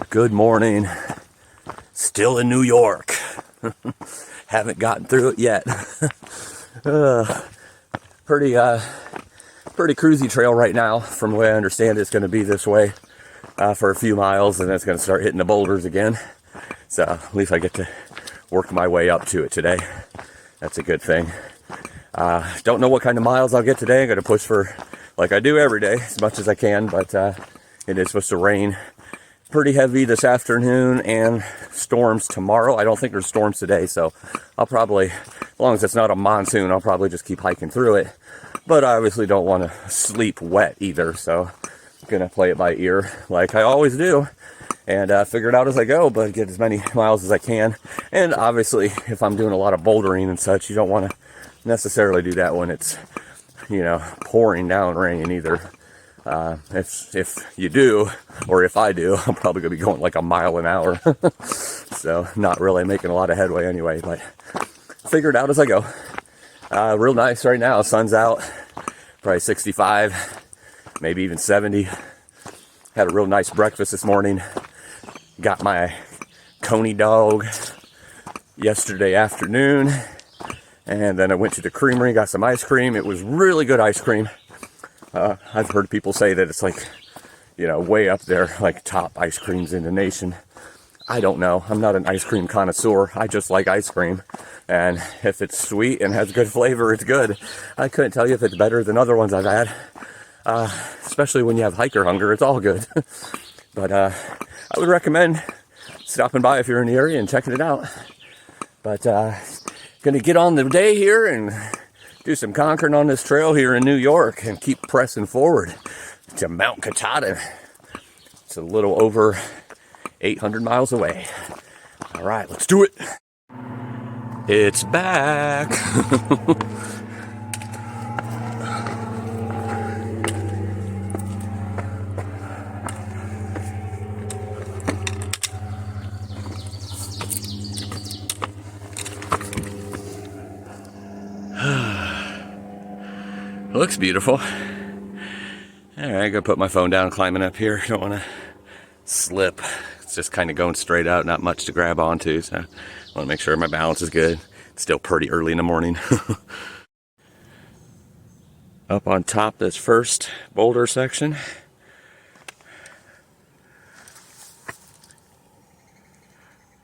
Good morning. Still in New York. Haven't gotten through it yet. Pretty cruisy trail right now. From the way I understand it, it's going to be this way for a few miles, and then it's going to start hitting the boulders again. So at least I get to work my way up to it today. That's a good thing. Don't know what kind of miles I'll get today. I'm going to push for, like I do every day, as much as I can, but it is supposed to rain pretty heavy this afternoon and storms tomorrow. I don't think there's storms today, so I'll probably, as long as it's not a monsoon, I'll probably just keep hiking through it. But I obviously don't want to sleep wet either, so I'm going to play it by ear like I always do and figure it out as I go, but get as many miles as I can. And obviously, if I'm doing a lot of bouldering and such, you don't want to necessarily do that when it's, pouring down rain either. If you do, or if I do, I'm probably going to be going like a mile an hour. So not really making a lot of headway anyway, but figure it out as I go. Real nice right now. Sun's out, probably 65, maybe even 70. Had a real nice breakfast this morning. Got my coney dog yesterday afternoon. And then I went to the creamery, got some ice cream. It was really good ice cream. I've heard people say that it's like, way up there, like top ice creams in the nation. I don't know. I'm not an ice cream connoisseur. I just like ice cream. And if it's sweet and has good flavor, it's good. I couldn't tell you if it's better than other ones I've had. Especially when you have hiker hunger, it's all good. But I would recommend stopping by if you're in the area and checking it out. But gonna get on the day here and do some conquering on this trail here in New York and keep pressing forward to Mount Katahdin. It's a little over 800 miles away. All right, let's do it. It's back. Looks beautiful. All right, gonna put my phone down climbing up here. Don't want to slip. It's just kind of going straight out, not much to grab onto, so I want to make sure my balance is good. It's still pretty early in the morning. Up on top this first boulder section.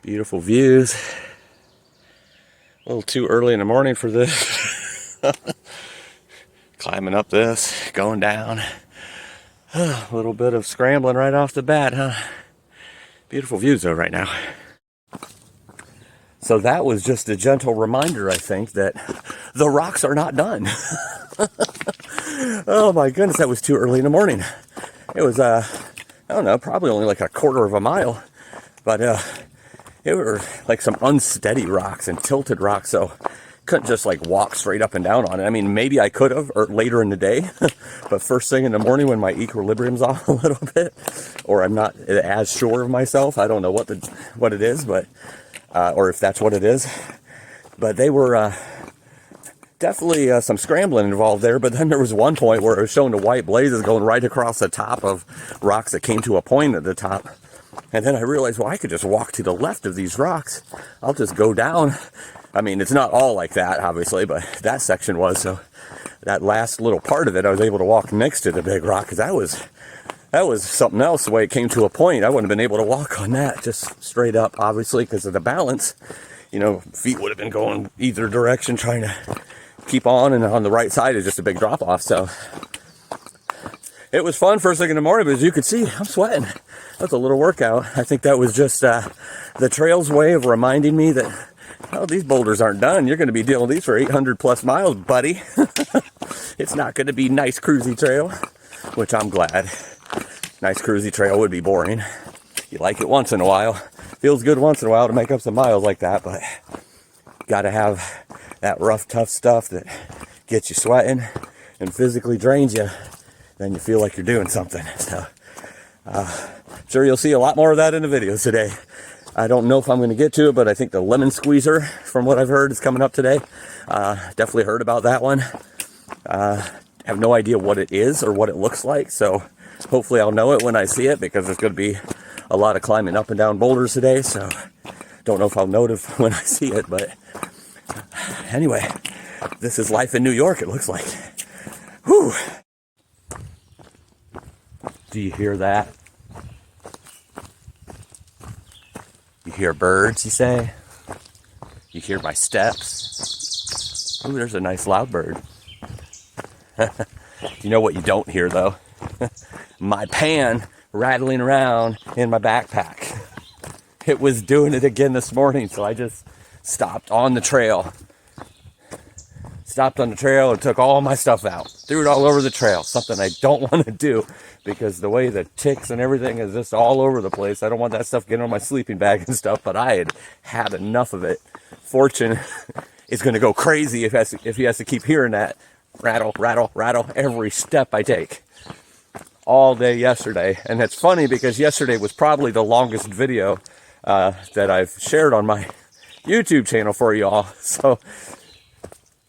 Beautiful views. A little too early in the morning for this. Climbing up this, going down. A little bit of scrambling right off the bat, huh? Beautiful views though right now. So that was just a gentle reminder, I think, that the rocks are not done. Oh my goodness, that was too early in the morning. It was, I don't know, probably only like a quarter of a mile. But it were like some unsteady rocks and tilted rocks, so couldn't just like walk straight up and down on it. I mean, maybe I could have, or later in the day, but first thing in the morning when my equilibrium's off a little bit, or I'm not as sure of myself, I don't know what it is, but or if that's what it is. But they were definitely some scrambling involved there. But then there was one point where it was showing the white blazes going right across the top of rocks that came to a point at the top. And then I realized, well, I could just walk to the left of these rocks. I'll just go down. I mean, it's not all like that, obviously, but that section was. So that last little part of it, I was able to walk next to the big rock, because that was something else. The way it came to a point, I wouldn't have been able to walk on that just straight up, obviously, because of the balance. Feet would have been going either direction, trying to keep on, and on the right side is just a big drop off. So it was fun first thing in the morning, but as you could see, I'm sweating. That's a little workout. I think that was just the trail's way of reminding me that, oh, these boulders aren't done. You're going to be dealing with these for 800 plus miles, buddy. It's not going to be nice cruisy trail, which I'm glad. Nice cruisy trail would be boring. You like it once in a while. Feels good once in a while to make up some miles like that, but got to have that rough, tough stuff that gets you sweating and physically drains you. Then you feel like you're doing something. So, sure you'll see a lot more of that in the videos today. I don't know if I'm going to get to it, but I think the lemon squeezer, from what I've heard, is coming up today. Definitely heard about that one. Have no idea what it is or what it looks like, so hopefully I'll know it when I see it, because there's going to be a lot of climbing up and down boulders today, so don't know if I'll notice when I see it, but anyway, this is life in New York, it looks like. Whew. Do you hear that? You hear birds, you say? You hear my steps? Ooh, there's a nice loud bird. You know what you don't hear, though? My pan rattling around in my backpack. It was doing it again this morning, so I just stopped on the trail. Stopped on the trail and took all my stuff out. Threw it all over the trail. Something I don't want to do because the way the ticks and everything is just all over the place. I don't want that stuff getting on my sleeping bag and stuff, but I had had enough of it. Fortune is going to go crazy if he has to keep hearing that rattle, rattle, rattle every step I take. All day yesterday. And it's funny because yesterday was probably the longest video that I've shared on my YouTube channel for y'all. So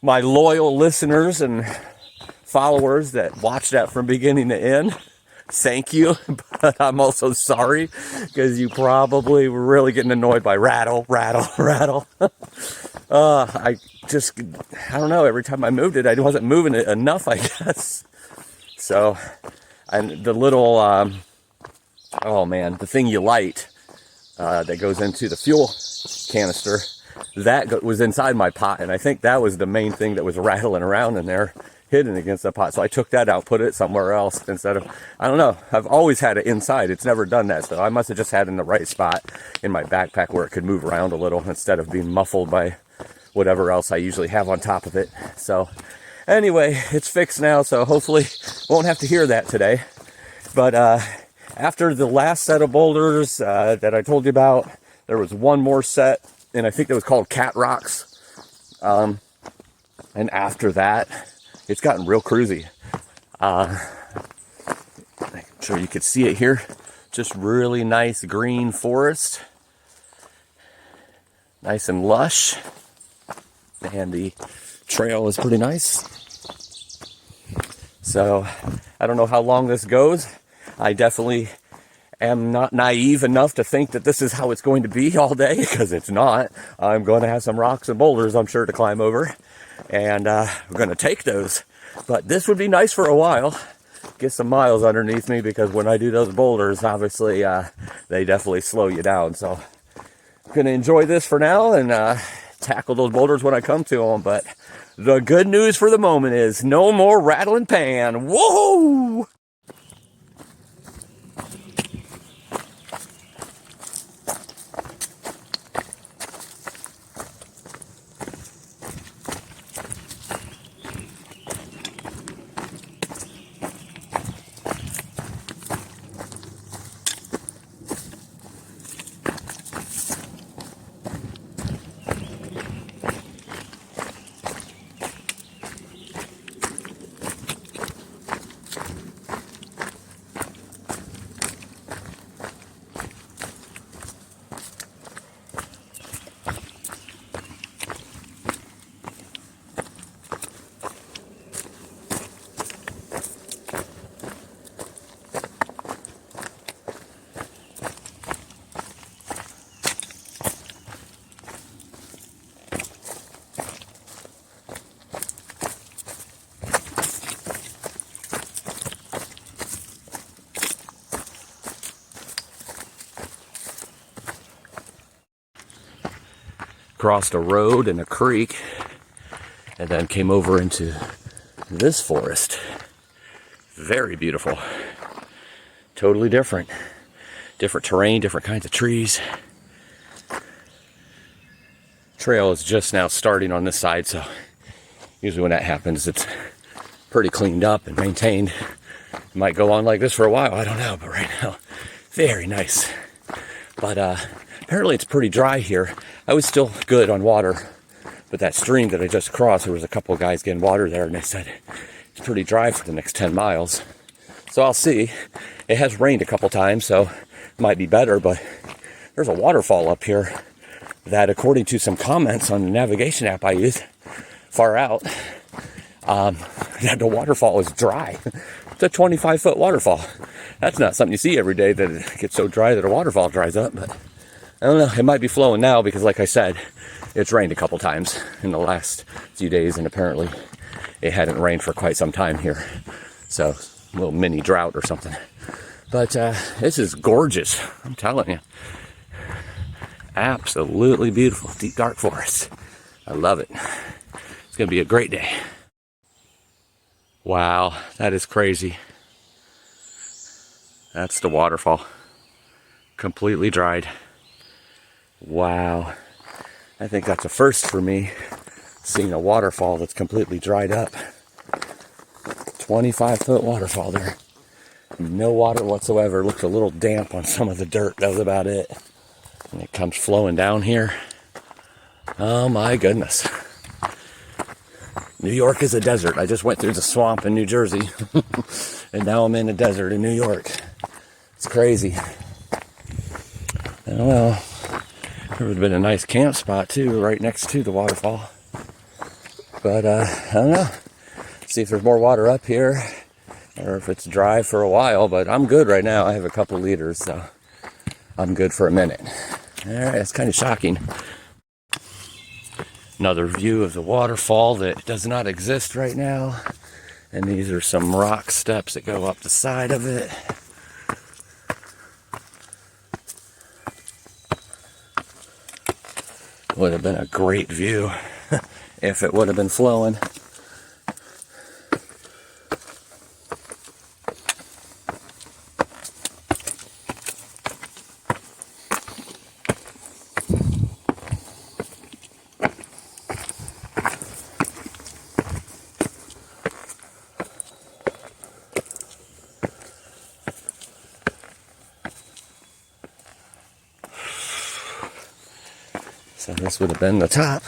my loyal listeners and followers that watch that from beginning to end, thank you. But I'm also sorry because you probably were really getting annoyed by rattle, rattle, rattle. I don't know, every time I moved it, I wasn't moving it enough, I guess. So, and the little, the thing you light that goes into the fuel canister, that was inside my pot, and I think that was the main thing that was rattling around in there, hidden against the pot. So I took that out, put it somewhere else instead of, I don't know, I've always had it inside. It's never done that, so I must have just had it in the right spot in my backpack where it could move around a little instead of being muffled by whatever else I usually have on top of it. So anyway, it's fixed now, so hopefully won't have to hear that today. But after the last set of boulders that I told you about, there was one more set, and I think that was called Cat Rocks. And after that, it's gotten real cruisy. I'm sure you could see it here. Just really nice green forest. Nice and lush. And the trail is pretty nice. So, I don't know how long this goes. I definitely am not naive enough to think that this is how it's going to be all day, because it's not. I'm going to have some rocks and boulders, I'm sure, to climb over, and we're going to take those. But this would be nice for a while. Get some miles underneath me, because when I do those boulders, obviously, they definitely slow you down. So, I'm going to enjoy this for now and tackle those boulders when I come to them. But the good news for the moment is no more rattling pan. Whoa! Crossed a road and a creek, and then came over into this forest. Very beautiful. Totally different. Different terrain, different kinds of trees. Trail is just now starting on this side, so usually when that happens, it's pretty cleaned up and maintained. It might go on like this for a while, I don't know, but right now, very nice. But apparently it's pretty dry here. I was still good on water, but that stream that I just crossed, there was a couple of guys getting water there, and they said it's pretty dry for the next 10 miles. So I'll see. It has rained a couple times, so it might be better, but there's a waterfall up here that, according to some comments on the navigation app I use, far out, that the waterfall is dry. It's a 25-foot waterfall. That's not something you see every day, that it gets so dry that a waterfall dries up, but I don't know. It might be flowing now because, like I said, it's rained a couple times in the last few days, and apparently it hadn't rained for quite some time here. So, a little mini drought or something. But this is gorgeous, I'm telling you. Absolutely beautiful. Deep, dark forest. I love it. It's going to be a great day. Wow, that is crazy. That's the waterfall. Completely dried. Wow. I think that's a first for me, seeing a waterfall that's completely dried up. 25-foot waterfall there. No water whatsoever. Looks a little damp on some of the dirt. That was about it. And it comes flowing down here. Oh my goodness. New York is a desert. I just went through the swamp in New Jersey. And now I'm in a desert in New York. It's crazy. I don't know. There would have been a nice camp spot too, right next to the waterfall. But I don't know. See if there's more water up here, or if it's dry for a while. But I'm good right now. I have a couple liters, so I'm good for a minute. All right, it's kind of shocking. Another view of the waterfall that does not exist right now. And these are some rock steps that go up the side of it. Would have been a great view if it would have been flowing. So this would have been the top.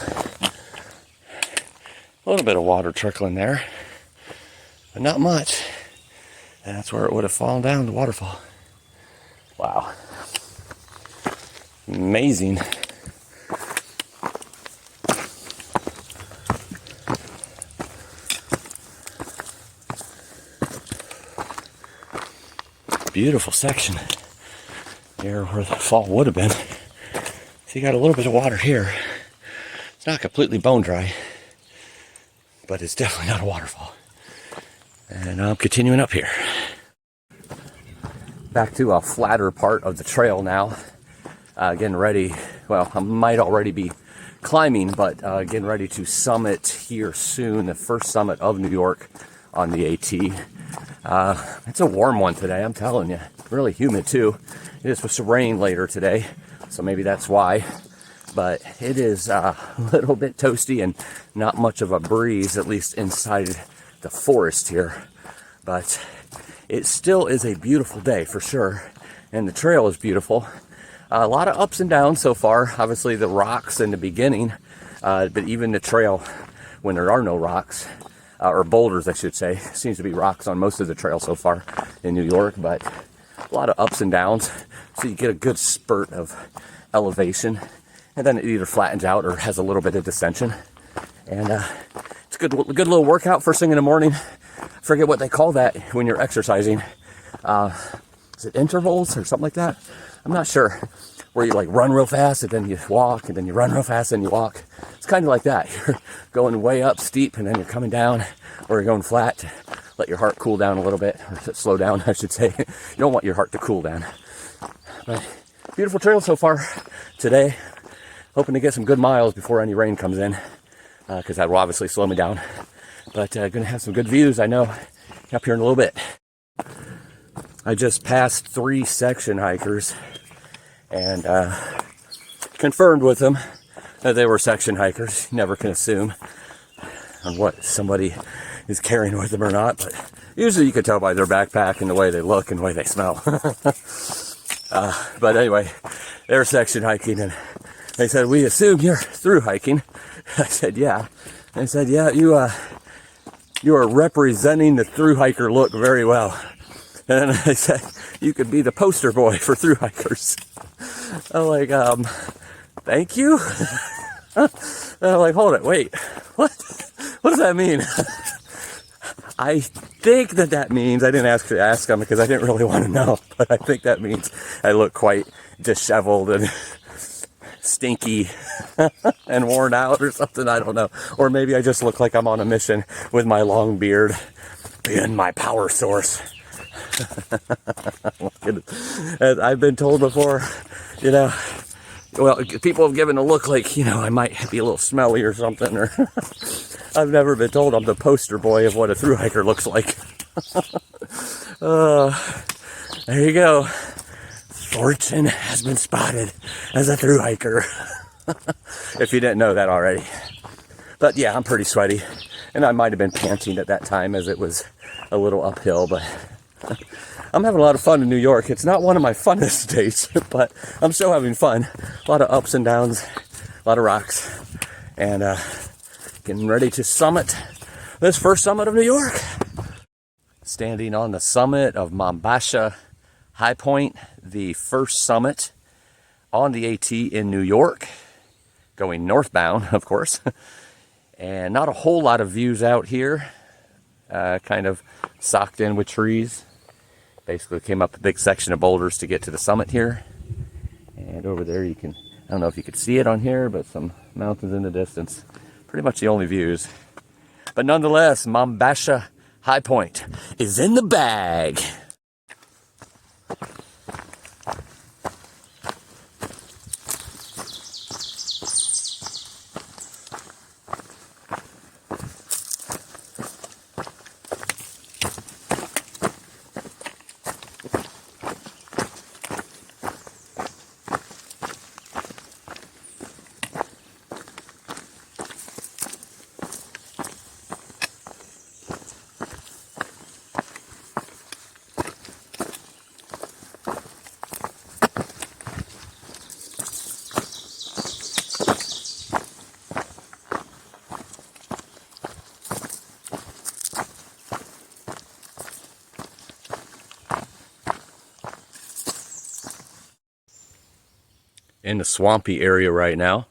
A little bit of water trickling there, but not much. And that's where it would have fallen down, the waterfall. Wow. Amazing. Beautiful section here where the fall would have been. So you got a little bit of water here. It's not completely bone dry, but it's definitely not a waterfall. And I'm continuing up here. Back to a flatter part of the trail now. Getting ready. Well, I might already be climbing, but getting ready to summit here soon. The first summit of New York on the AT. It's a warm one today, I'm telling you. Really humid too. It is supposed to rain later today, so maybe that's why. But it is a little bit toasty and not much of a breeze, at least inside the forest here. But it still is a beautiful day for sure. And the trail is beautiful. A lot of ups and downs so far. Obviously the rocks in the beginning, but even the trail when there are no rocks, or boulders I should say. Seems to be rocks on most of the trail so far in New York, but a lot of ups and downs. So you get a good spurt of elevation, and then it either flattens out or has a little bit of descension. And it's a good little workout first thing in the morning. I forget what they call that when you're exercising. Is it intervals or something like that? I'm not sure. Where you like run real fast and then you walk, and then you run real fast and you walk. It's kind of like that. You're going way up steep and then you're coming down, or you're going flat to let your heart cool down a little bit, or slow down I should say. You don't want your heart to cool down. But beautiful trail so far today. Hoping to get some good miles before any rain comes in, because that will obviously slow me down. But gonna have some good views, I know, up here in a little bit. I just passed 3 section hikers and confirmed with them that they were section hikers. You never can assume on what somebody is carrying with them or not, but usually you can tell by their backpack and the way they look and the way they smell. But anyway, they were section hiking, and they said, "We assume you're through hiking." I said, "Yeah." And they said, "Yeah, you are representing the through hiker look very well." And they said, "You could be the poster boy for through hikers." I'm like, thank you. And I'm like, hold it, wait, what? What does that mean? I think that means, I didn't ask them because I didn't really want to know, but I think that means I look quite disheveled and stinky and worn out or something. I don't know. Or maybe I just look like I'm on a mission with my long beard being my power source. As I've been told before, you know, well, people have given a look like, you know, I might be a little smelly or something, or I've never been told I'm the poster boy of what a thru-hiker looks like. There you go. Fortune has been spotted as a thru-hiker. If you didn't know that already. But yeah, I'm pretty sweaty. And I might have been panting at that time as it was a little uphill, but I'm having a lot of fun in New York. It's not one of my funnest states, but I'm still having fun. A lot of ups and downs, a lot of rocks, and getting ready to summit this first summit of New York. Standing on the summit of Mombasa High Point, the first summit on the AT in New York, going northbound, of course. And not a whole lot of views out here, kind of socked in with trees. Basically came up a big section of boulders to get to the summit here. And over there you can, I don't know if you could see it on here, but some mountains in the distance. Pretty much the only views. But nonetheless, Mombasa High Point is in the bag. In the swampy area right now,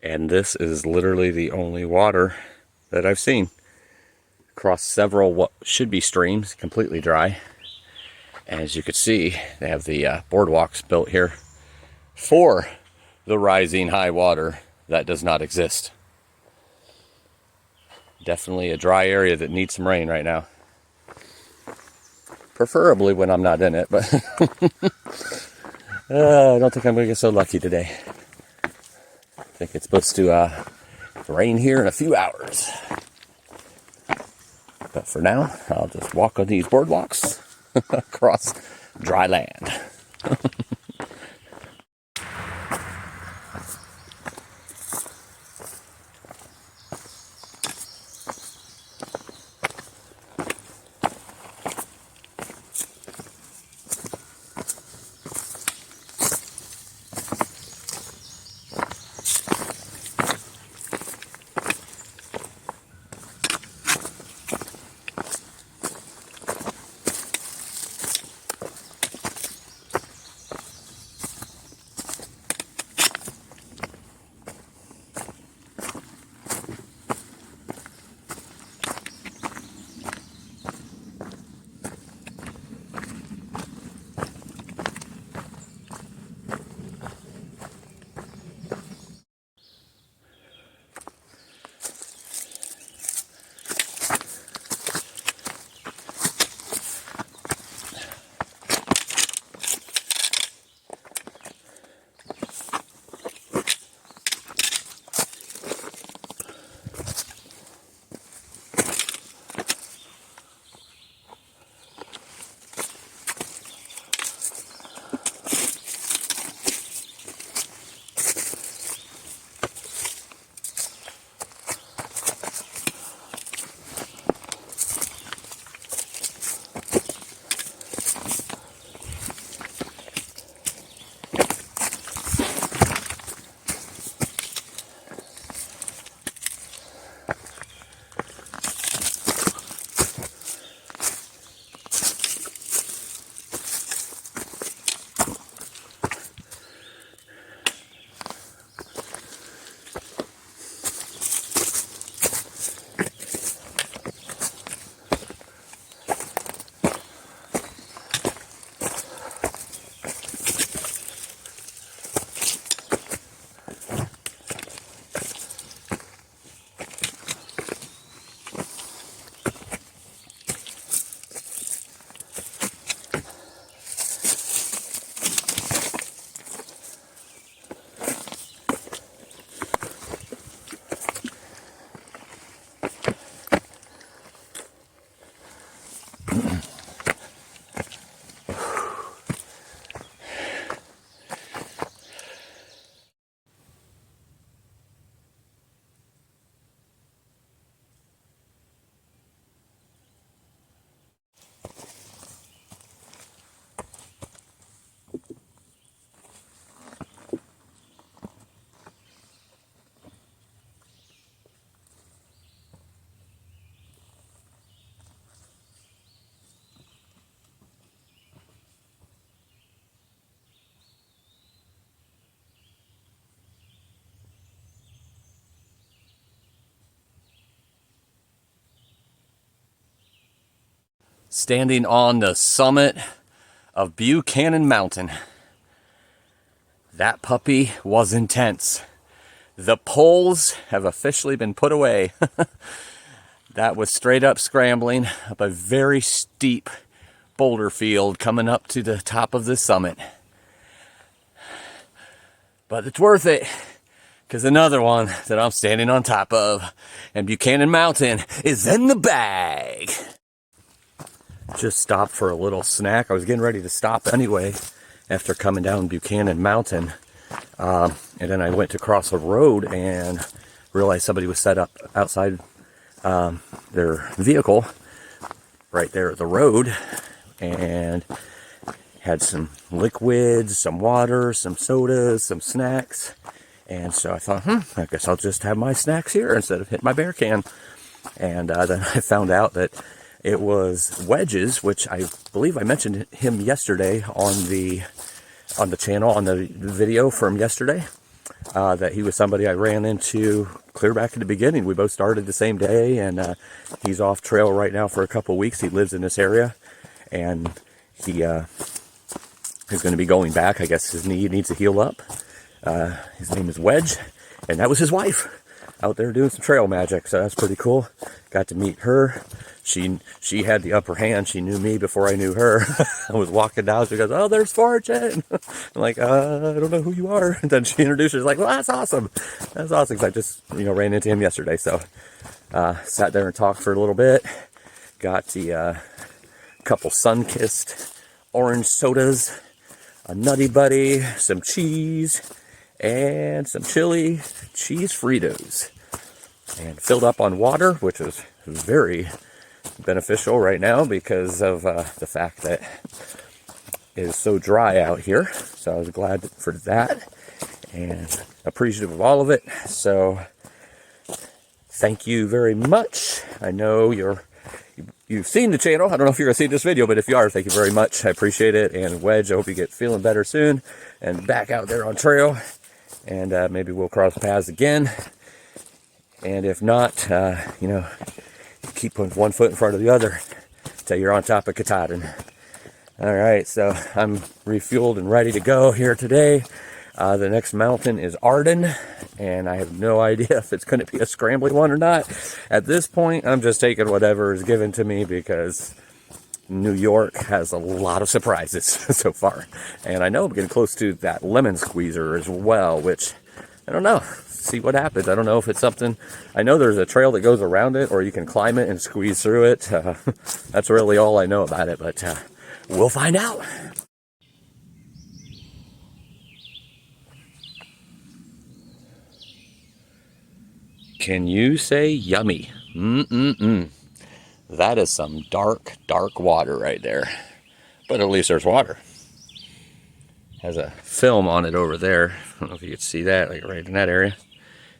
and this is literally the only water that I've seen. Across several what should be streams, completely dry. As you can see, they have the boardwalks built here for the rising high water that does not exist. Definitely a dry area that needs some rain right now. Preferably when I'm not in it, but I don't think I'm going to get so lucky today. I think it's supposed to rain here in a few hours. But for now, I'll just walk on these boardwalks across dry land. Standing on the summit of Buchanan Mountain. That puppy was intense. The poles have officially been put away. That was straight up scrambling up a very steep boulder field coming up to the top of the summit. But it's worth it, because another one that I'm standing on top of, and Buchanan Mountain is in the bag. Just stopped for a little snack. I was getting ready to stop anyway after coming down Buchanan Mountain. And then I went to cross a road and realized somebody was set up outside their vehicle right there at the road, and had some liquids, some water, some sodas, some snacks. And so I thought, I guess I'll just have my snacks here instead of hitting my bear can. And then I found out that it was Wedges, which I believe I mentioned him yesterday on the channel, on the video from yesterday. That he was somebody I ran into clear back in the beginning. We both started the same day, and he's off trail right now for a couple weeks. He lives in this area, and he is going to be going back. I guess his knee needs to heal up. His name is Wedge, and that was his wife out there doing some trail magic, so that's pretty cool. Got to meet her. She had the upper hand. She knew me before I knew her. I was walking down. She goes, "Oh, there's Fortune." I'm like, "I don't know who you are." And then she introduced her. She's like, "Well, that's awesome. That's awesome." Because I just, ran into him yesterday. So sat there and talked for a little bit. Got the couple sun-kissed orange sodas, a Nutty Buddy, some cheese, and some chili cheese Fritos. And filled up on water, which is very beneficial right now because of the fact that it is so dry out here. So I was glad for that and appreciative of all of it. So thank you very much. I know you've seen the channel. I don't know if you're going to see this video, but if you are, thank you very much. I appreciate it. And Wedge, I hope you get feeling better soon and back out there on trail. And maybe we'll cross paths again. And if not, keep one foot in front of the other till you're on top of Katahdin. All right, so I'm refueled and ready to go here today. The next mountain is Arden, and I have no idea if it's going to be a scrambling one or not. At this point, I'm just taking whatever is given to me because New York has a lot of surprises so far. And I know I'm getting close to that lemon squeezer as well, which I don't know. See what happens. I don't know if it's something. I know there's a trail that goes around it, or you can climb it and squeeze through it. That's really all I know about it, but we'll find out. Can you say yummy? That is some dark, dark water right there. But at least there's water. Has a film on it over there. I don't know if you can see that, like right in that area.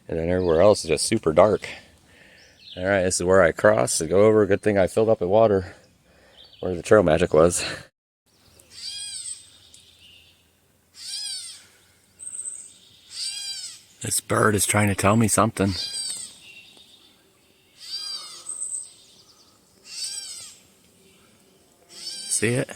And then everywhere else is just super dark. All right, this is where I cross to go over. Good thing I filled up with water where the trail magic was. This bird is trying to tell me something. See it?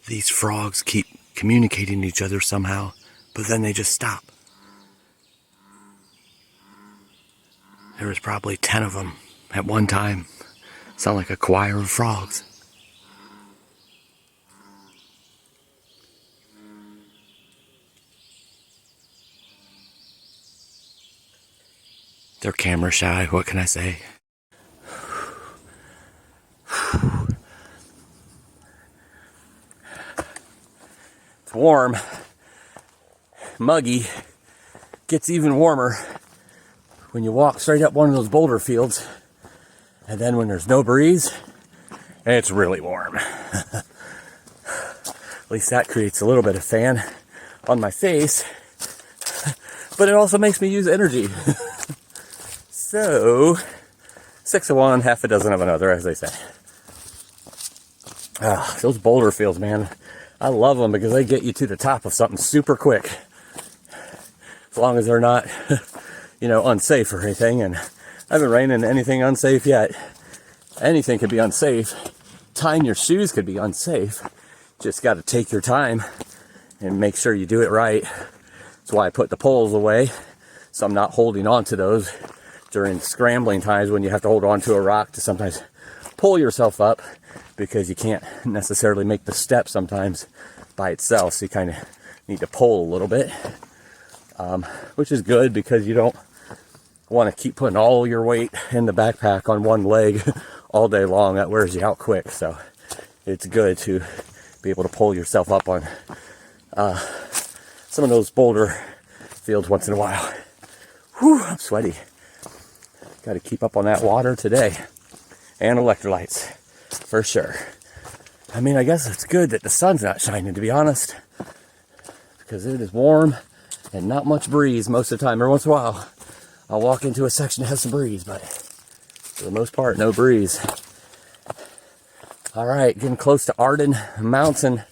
These frogs keep communicating to each other somehow, but then they just stop. There was probably 10 of them at one time. Sound like a choir of frogs. They're camera shy, what can I say? It's warm, muggy, gets even warmer when you walk straight up one of those boulder fields, and then when there's no breeze, it's really warm. At least that creates a little bit of fan on my face. but it also makes me use energy. So, 6 of one, half a dozen of another, as they say. Those boulder fields, man. I love them because they get you to the top of something super quick. As long as they're not, you know, unsafe or anything. And I haven't ran into anything unsafe yet. Anything could be unsafe. Tying your shoes could be unsafe. Just got to take your time and make sure you do it right. That's why I put the poles away, so I'm not holding on to those during scrambling times when you have to hold on to a rock to sometimes pull yourself up, because you can't necessarily make the step sometimes by itself. So you kind of need to pull a little bit, which is good because you don't want to keep putting all your weight in the backpack on one leg all day long. That wears you out quick. So it's good to be able to pull yourself up on some of those boulder fields once in a while. Whew, I'm sweaty. Got to keep up on that water today. And electrolytes, for sure. I mean, I guess it's good that the sun's not shining, to be honest, because it is warm and not much breeze most of the time. Every once in a while, I'll walk into a section that has some breeze, but for the most part, no breeze. All right, getting close to Arden Mountain.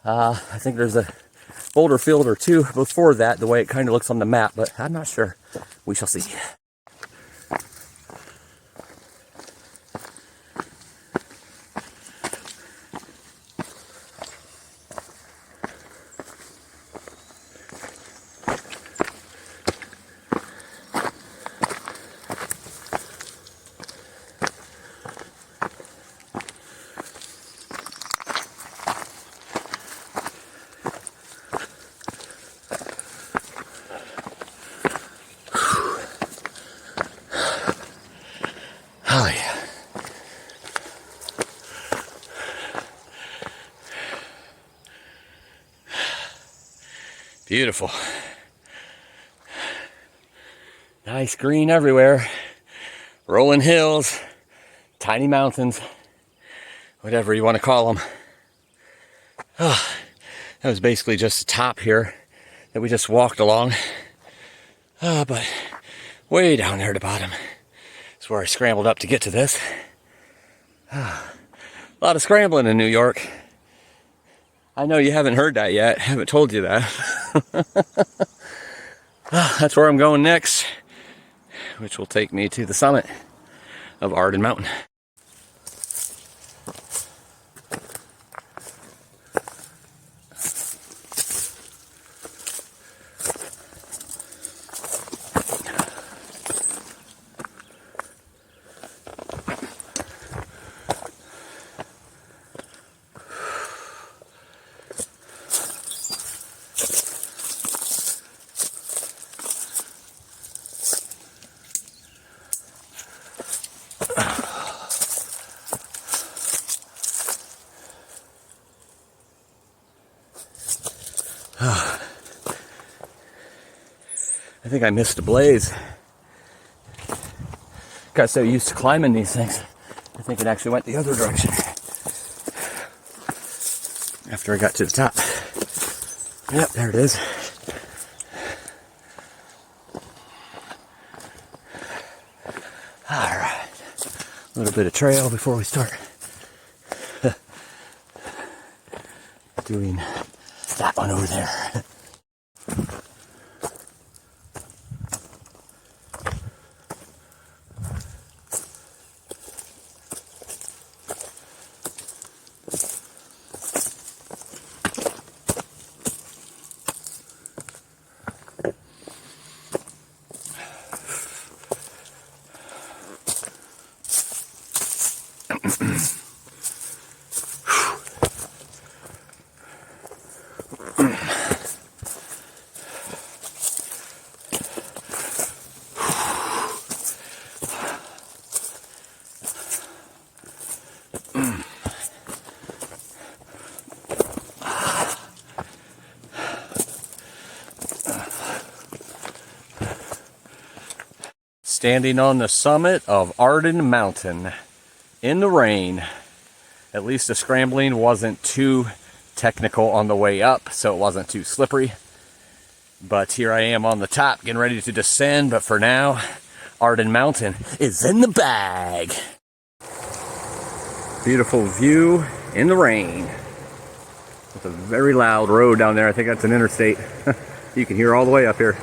I think there's a boulder field or two before that, the way it kind of looks on the map, but I'm not sure. We shall see. Oh, yeah. Beautiful. Nice green everywhere. Rolling hills, tiny mountains, whatever you want to call them. Oh, that was basically just the top here that we just walked along. But way down there at the bottom is where I scrambled up to get to this. A lot of scrambling in New York. I know you haven't heard that yet. I haven't told you that. That's where I'm going next, which will take me to the summit of Arden Mountain. I think I missed a blaze. Got so used to climbing these things, I think it actually went the other direction after I got to the top. Yep, there it is. Alright, a little bit of trail before we start doing that one over there. Standing on the summit of Arden Mountain in the rain. At least the scrambling wasn't too technical on the way up, so it wasn't too slippery. But here I am on the top, getting ready to descend. But for now, Arden Mountain is in the bag. Beautiful view in the rain. It's a very loud road down there. I think that's an interstate. You can hear all the way up here.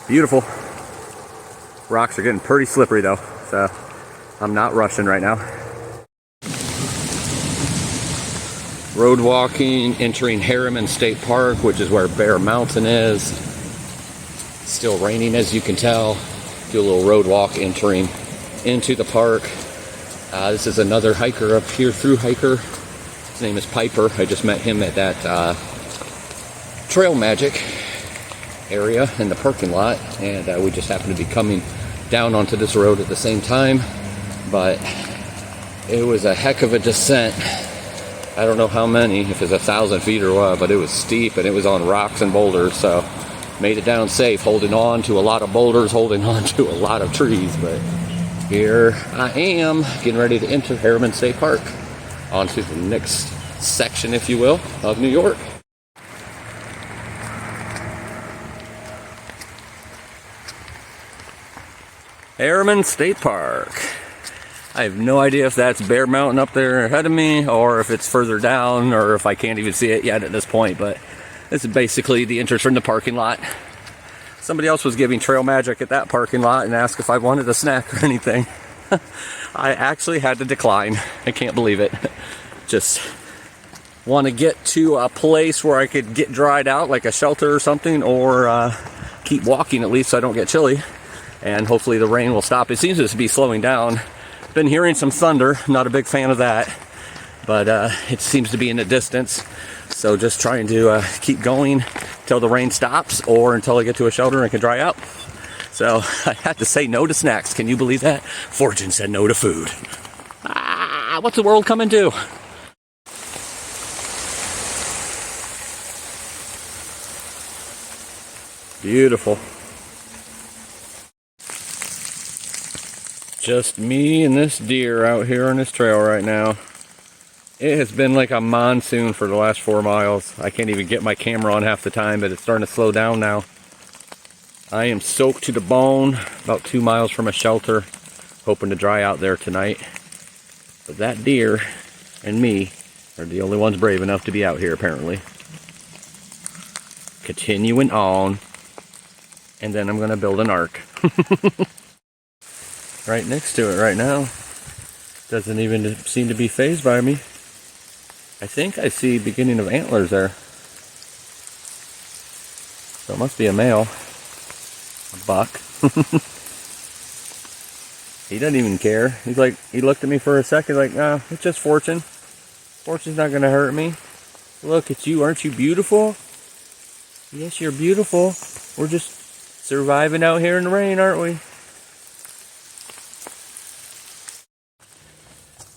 Beautiful. Rocks are getting pretty slippery though, so I'm not rushing right now. Road walking, entering Harriman State Park, which is where Bear Mountain is. Still raining, as you can tell. Do a little road walk entering into the park. This is another hiker up here, Thru-Hiker. His name is Piper. I just met him at that Trail Magic area in the parking lot, and we just happened to be coming down onto this road at the same time. But it was a heck of a descent. I don't know how many, if it's 1,000 feet or what, but it was steep and it was on rocks and boulders, so made it down safe, holding on to a lot of boulders, holding on to a lot of trees. But here I am, getting ready to enter Harriman State Park, onto the next section, if you will, of New York. Harriman State Park. I have no idea if that's Bear Mountain up there ahead of me, or if it's further down, or if I can't even see it yet at this point, but this is basically the entrance from the parking lot. Somebody else was giving Trail Magic at that parking lot and asked if I wanted a snack or anything. I actually had to decline. I can't believe it. Just want to get to a place where I could get dried out, like a shelter or something, or keep walking at least so I don't get chilly, and hopefully the rain will stop. It seems to be slowing down. Been hearing some thunder, not a big fan of that, but it seems to be in the distance. So just trying to keep going until the rain stops, or until I get to a shelter and can dry out. So I had to say no to snacks. Can you believe that? Fortune said no to food. What's the world coming to? Beautiful. Just me and this deer out here on this trail right now. It has been like a monsoon for the last 4 miles. I can't even get my camera on half the time, but it's starting to slow down now. I am soaked to the bone, about 2 miles from a shelter, hoping to dry out there tonight. But that deer and me are the only ones brave enough to be out here, apparently. Continuing on, and then I'm going to build an ark. Right next to it right now. Doesn't even seem to be fazed by me. I think I see beginning of antlers there. So it must be a male. A buck. He doesn't even care. He's like, he looked at me for a second like, nah, it's just Fortune. Fortune's not gonna hurt me. Look at you, aren't you beautiful? Yes, you're beautiful. We're just surviving out here in the rain, aren't we?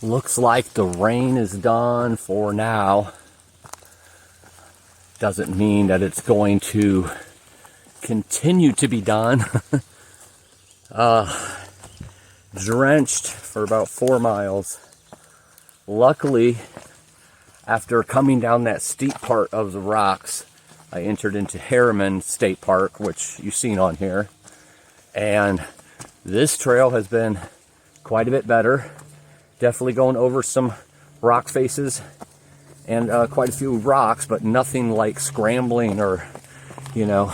Looks like the rain is done for now. Doesn't mean that it's going to continue to be done. Drenched for about 4 miles. Luckily, after coming down that steep part of the rocks, I entered into Harriman State Park, which you've seen on here. And this trail has been quite a bit better. Definitely going over some rock faces and quite a few rocks, but nothing like scrambling or, you know,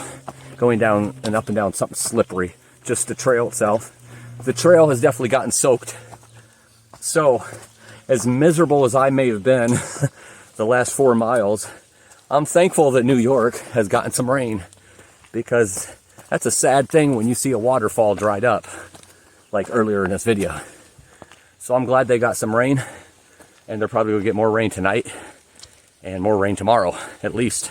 going down and up and down something slippery. Just the trail itself. The trail has definitely gotten soaked. So, as miserable as I may have been the last 4 miles, I'm thankful that New York has gotten some rain, because that's a sad thing when you see a waterfall dried up, like earlier in this video. So I'm glad they got some rain, and they're probably going to get more rain tonight, and more rain tomorrow, at least.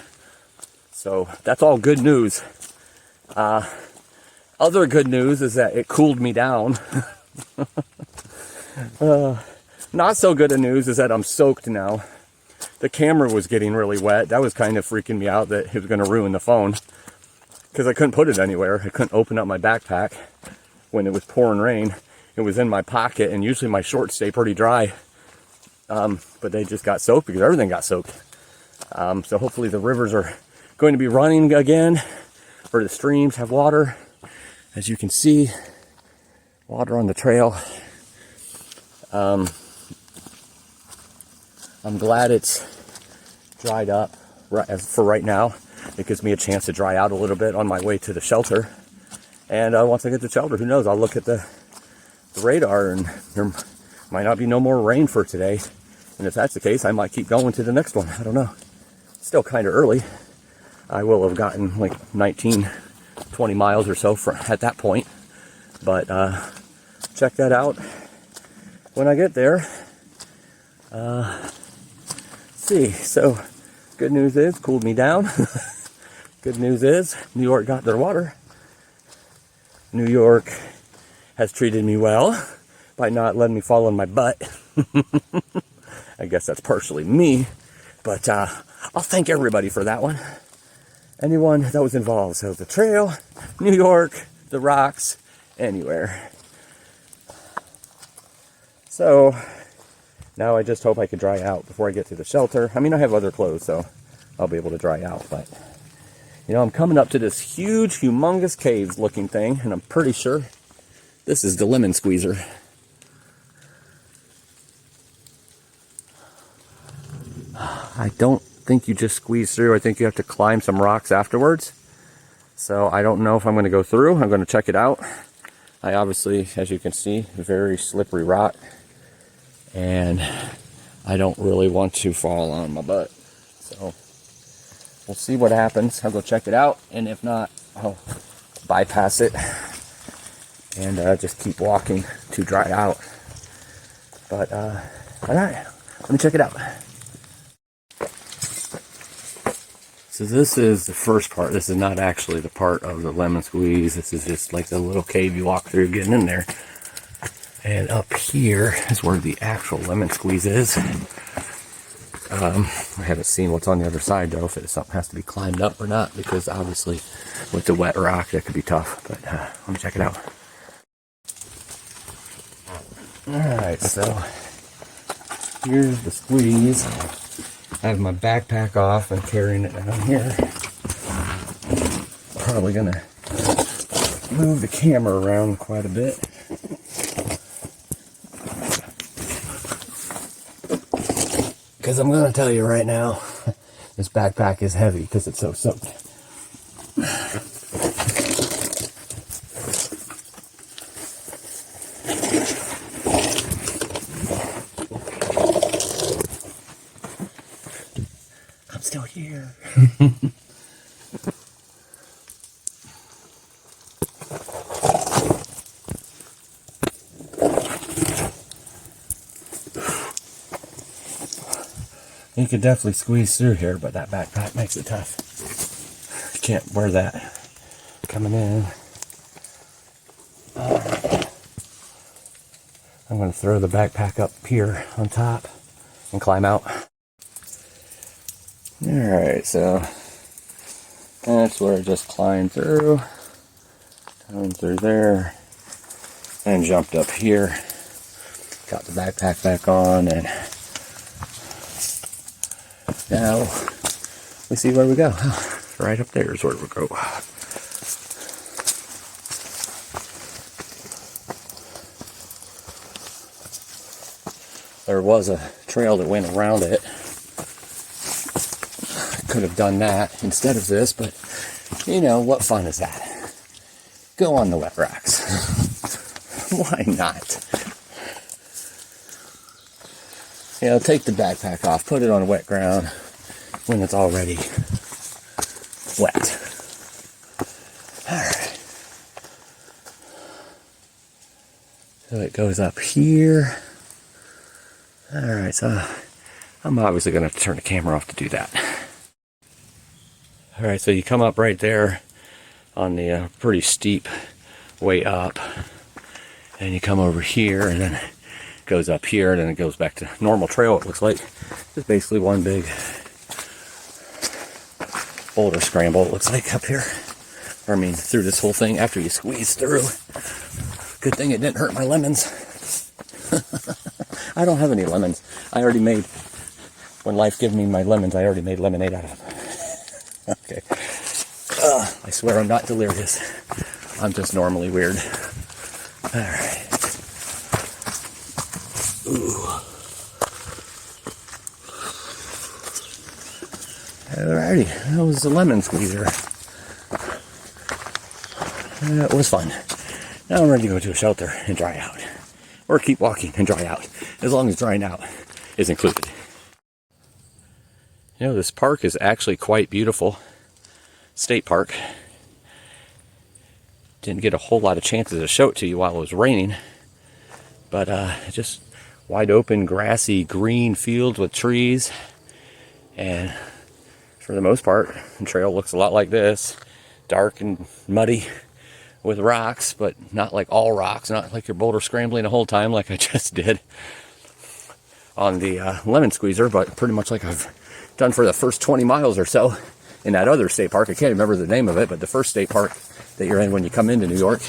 So that's all good news. Other good news is that it cooled me down. Not so good of news is that I'm soaked now. The camera was getting really wet. That was kind of freaking me out, that it was going to ruin the phone, because I couldn't put it anywhere. I couldn't open up my backpack when it was pouring rain. It was in my pocket, and usually my shorts stay pretty dry. But they just got soaked because everything got soaked. So hopefully the rivers are going to be running again for the streams have water. As you can see, water on the trail. I'm glad it's dried up for right now. It gives me a chance to dry out a little bit on my way to the shelter. And once I get to the shelter, who knows, I'll look at the radar and there might not be no more rain for today. And if that's the case, I might keep going to the next one. I don't know. Still kind of early. I will have gotten like 19, 20 miles or so at that point. But check that out when I get there. See, so good news is, cooled me down. Good news is, New York got their water. New York has treated me well by not letting me fall on my butt. I guess that's partially me, but I'll thank everybody for that one. Anyone that was involved. So the trail, New York, the rocks, anywhere. So now I just hope I can dry out before I get to the shelter. I mean, I have other clothes, so I'll be able to dry out, but you know, I'm coming up to this huge, humongous caves looking thing, and I'm pretty sure this is the lemon squeezer. I don't think you just squeeze through. I think you have to climb some rocks afterwards. So I don't know if I'm going to go through. I'm going to check it out. I obviously, as you can see, very slippery rock. And I don't really want to fall on my butt. So we'll see what happens. I'll go check it out. And if not, I'll bypass it and just keep walking to dry out. But all right, let me check it out. So this is the first part. This is not actually the part of the lemon squeeze. This is just like the little cave you walk through getting in there. And up here is where the actual lemon squeeze is. I haven't seen what's on the other side though, if it has to be climbed up or not, because obviously with the wet rock that could be tough. But let me check it out. Alright, so here's the squeeze. I have my backpack off and carrying it down here. Probably gonna move the camera around quite a bit. Because I'm gonna tell you right now, this backpack is heavy because it's so soaked. I'm still here. You could definitely squeeze through here, but that backpack makes it tough. You can't wear that coming in. I'm going to throw the backpack up here on top and climb out. Alright, so that's where I just climbed through. Climbed through there. And jumped up here. Got the backpack back on, and now we see where we go. Right up there is where we go. There was a trail that went around it. Could have done that instead of this, but you know, what fun is that? Go on the wet rocks. Why not? You know, take the backpack off, put it on wet ground when it's already wet. Alright. So it goes up here. Alright, so I'm obviously going to have to turn the camera off to do that. Alright, so you come up right there on the pretty steep way up, and you come over here, and then it goes up here, and then it goes back to normal trail. It looks like it's basically one big boulder scramble, it looks like, up here. I mean, through this whole thing after you squeeze through. Good thing it didn't hurt my lemons. I don't have any lemons. I already made, when life gave me my lemons, I already made lemonade out of them. Okay, I swear I'm not delirious. I'm just normally weird. Alright. Ooh. Alrighty, that was the lemon squeezer. That was fun. Now I'm ready to go to a shelter and dry out. Or keep walking and dry out. As long as drying out is included. You know, this park is actually quite beautiful. State park. Didn't get a whole lot of chances to show it to you while it was raining. But just wide open, grassy, green fields with trees. And for the most part, the trail looks a lot like this. Dark and muddy with rocks, but not like all rocks. Not like you're boulder scrambling the whole time like I just did on the lemon squeezer, but pretty much like I've done for the first 20 miles or so in that other state park. I can't remember the name of it, but the first state park that you're in when you come into New York,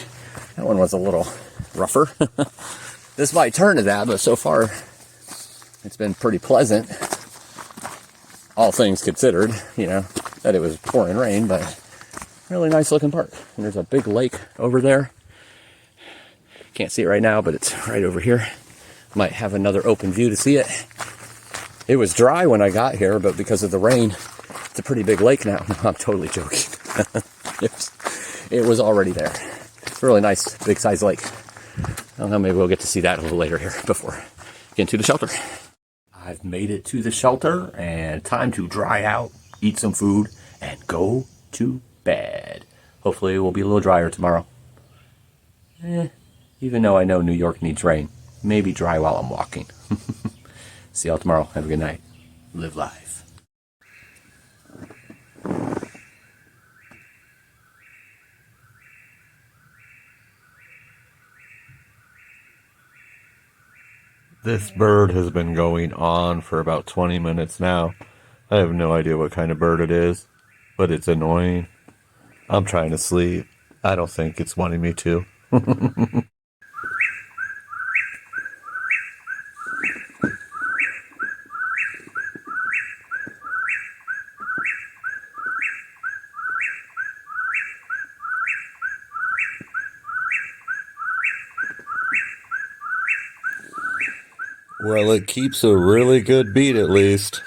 that one was a little rougher. This might turn to that, but so far it's been pretty pleasant. All things considered, you know, that it was pouring rain, but really nice looking park. And there's a big lake over there. Can't see it right now, but it's right over here. Might have another open view to see it. It was dry when I got here, but because of the rain, it's a pretty big lake now. No, I'm totally joking. It was already there. Really nice, big size lake. I don't know, maybe we'll get to see that a little later here before getting to the shelter. I've made it to the shelter, and time to dry out, eat some food, and go to bed. Hopefully it will be a little drier tomorrow. Even though I know New York needs rain, maybe dry while I'm walking. See y'all tomorrow. Have a good night. Live life. This bird has been going on for about 20 minutes now. I have no idea what kind of bird it is, but it's annoying. I'm trying to sleep. I don't think it's wanting me to. Well, it keeps a really good beat at least.